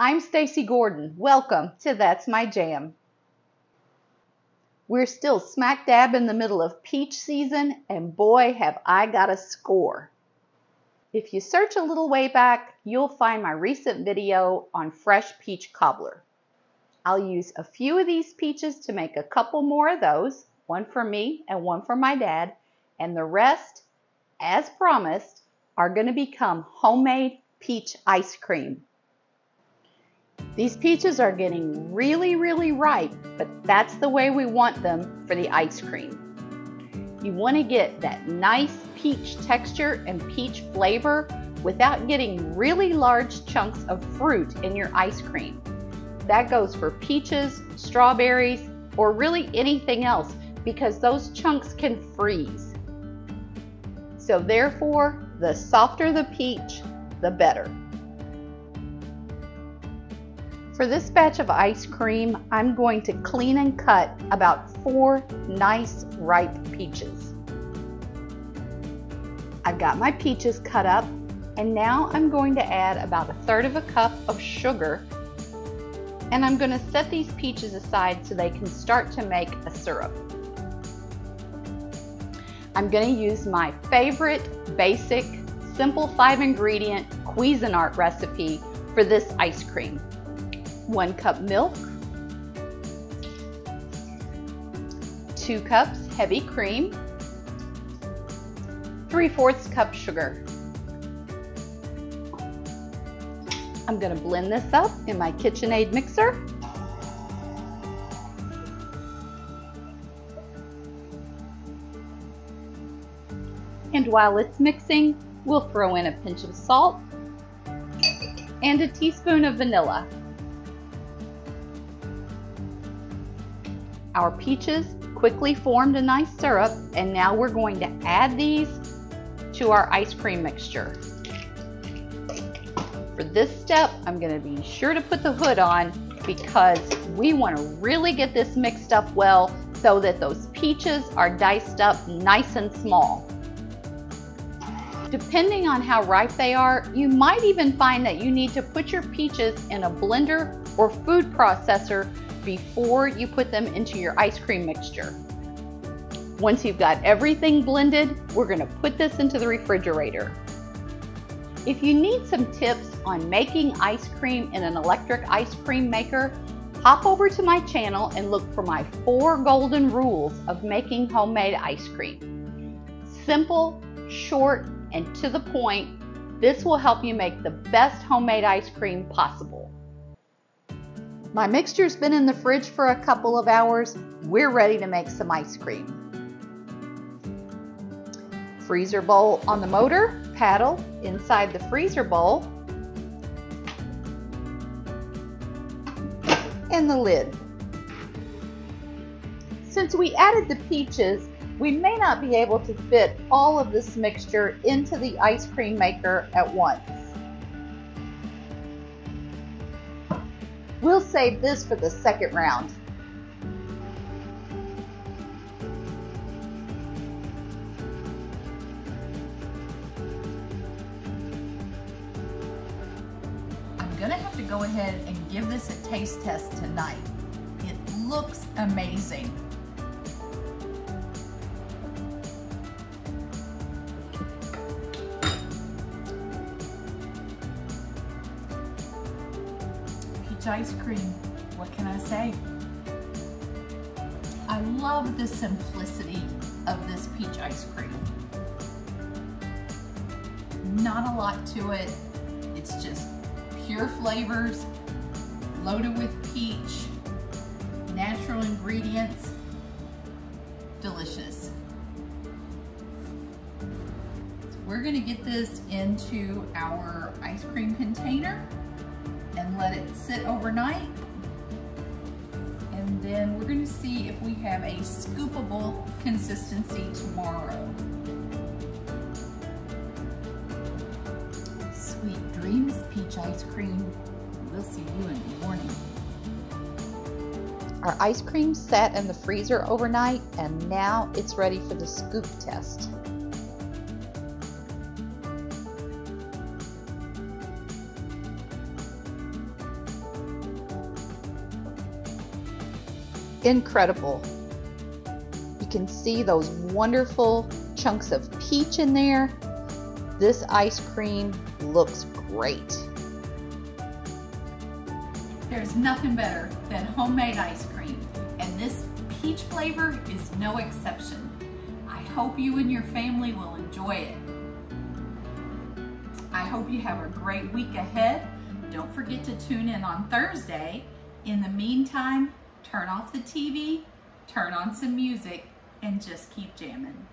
I'm Stacy Gordon. Welcome to That's My Jam. We're still smack dab in the middle of peach season, and boy, have I got a score. If you search a little way back, you'll find my recent video on fresh peach cobbler. I'll use a few of these peaches to make a couple more of those, one for me and one for my dad, and the rest, as promised, are going to become homemade peach ice cream. These peaches are getting really ripe, but that's the way we want them for the ice cream. You want to get that nice peach texture and peach flavor without getting really large chunks of fruit in your ice cream. That goes for peaches, strawberries, or really anything else because those chunks can freeze. So therefore, the softer the peach, the better. For this batch of ice cream, I'm going to clean and cut about 4 nice ripe peaches. I've got my peaches cut up, and now I'm going to add about 1/3 cup of sugar, and I'm going to set these peaches aside so they can start to make a syrup. I'm going to use my favorite basic simple 5-ingredient Cuisinart recipe for this ice cream. 1 cup milk, 2 cups heavy cream, 3/4 cup sugar. I'm going to blend this up in my KitchenAid mixer. And while it's mixing, we'll throw in a pinch of salt and a teaspoon of vanilla. Our peaches quickly formed a nice syrup, and now we're going to add these to our ice cream mixture. For this step, I'm going to be sure to put the hood on because we want to really get this mixed up well so that those peaches are diced up nice and small. Depending on how ripe they are, you might even find that you need to put your peaches in a blender or food processor before you put them into your ice cream mixture. Once you've got everything blended, we're going to put this into the refrigerator. If you need some tips on making ice cream in an electric ice cream maker, hop over to my channel and look for my 4 golden rules of making homemade ice cream. Simple, short, and to the point, this will help you make the best homemade ice cream possible. My mixture's been in the fridge for a couple of hours. We're ready to make some ice cream. Freezer bowl on the motor, paddle inside the freezer bowl, and the lid. Since we added the peaches, we may not be able to fit all of this mixture into the ice cream maker at once. We'll save this for the second round. I'm gonna have to go ahead and give this a taste test tonight. It looks amazing. Ice cream, what can I say? I love the simplicity of this peach ice cream. Not a lot to it. It's just pure flavors, loaded with peach, natural ingredients, delicious. So we're gonna get this into our ice cream container and let it sit overnight, and then we're going to see if we have a scoopable consistency tomorrow. Sweet dreams, peach ice cream. We'll see you in the morning. Our ice cream sat in the freezer overnight, and now it's ready for the scoop test. incredible. You can see those wonderful chunks of peach in there. This ice cream looks great. There's nothing better than homemade ice cream, and this peach flavor is no exception. I hope you and your family will enjoy it. I hope you have a great week ahead. Don't forget to tune in on Thursday. In the meantime, turn off the TV, turn on some music, and just keep jamming.